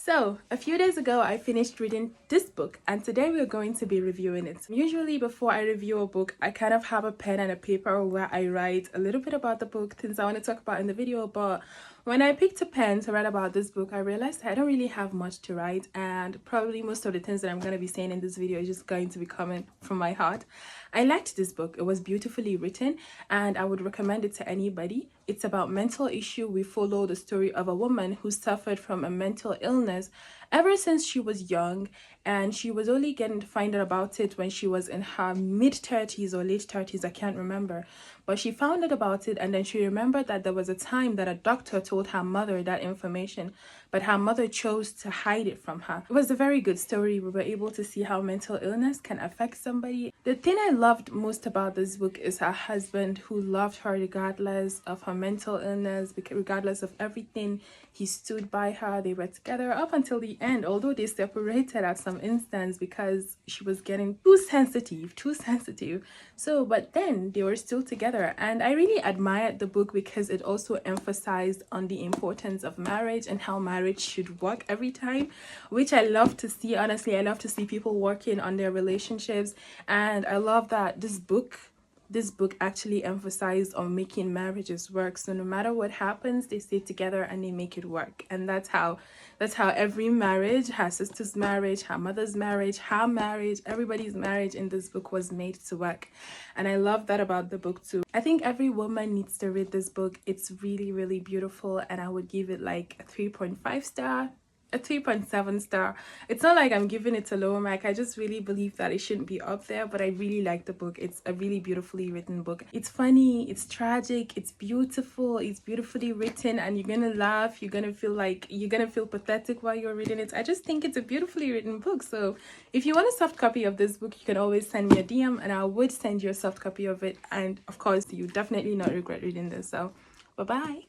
So, a few days ago, I finished reading this book, and today we're going to be reviewing it. Usually, before I review a book, I kind of have a pen and a paper where I write a little bit about the book, things I want to talk about in the video. But when I picked a pen to write about this book, I realized I don't really have much to write, and probably most of the things that I'm going to be saying in this video is just going to be coming from my heart. I liked this book. It was beautifully written, and I would recommend it to anybody. It's about mental issue. We follow the story of a woman who suffered from a mental illness ever since she was young, and she was only getting to find out about it when she was in her mid-30s or late 30s, I can't remember. But she found out about it, and then she remembered that there was a time that a doctor told her mother that information, but her mother chose to hide it from her. It was a very good story. We were able to see how mental illness can affect somebody. The thing I loved most about this book is her husband, who loved her regardless of her mental illness, regardless of everything. He stood by her. They were together up until the end, although they separated at some instance because she was getting too sensitive. So, but then they were still together, and I really admired the book because it also emphasized on the importance of marriage and how marriage should work every time, which I love to see. Honestly, I love to see people working on their relationships, and I love that this book actually emphasized on making marriages work. So no matter what happens, they stay together and they make it work. And that's how every marriage, her sister's marriage, her mother's marriage, her marriage, everybody's marriage in this book was made to work. And I love that about the book too. I think every woman needs to read this book. It's really, really beautiful, and I would give it like a 3.5 star. A 3.7 star. It's not like I'm giving it a low mark. I just really believe that it shouldn't be up there, but I really like the book. It's a really beautifully written book. It's funny, it's tragic, it's beautiful, it's beautifully written, and you're gonna laugh, you're gonna feel pathetic while you're reading it. I just think it's a beautifully written book. So if you want a soft copy of this book, you can always send me a DM and I would send you a soft copy of it. And of course, you definitely not regret reading this. So bye bye.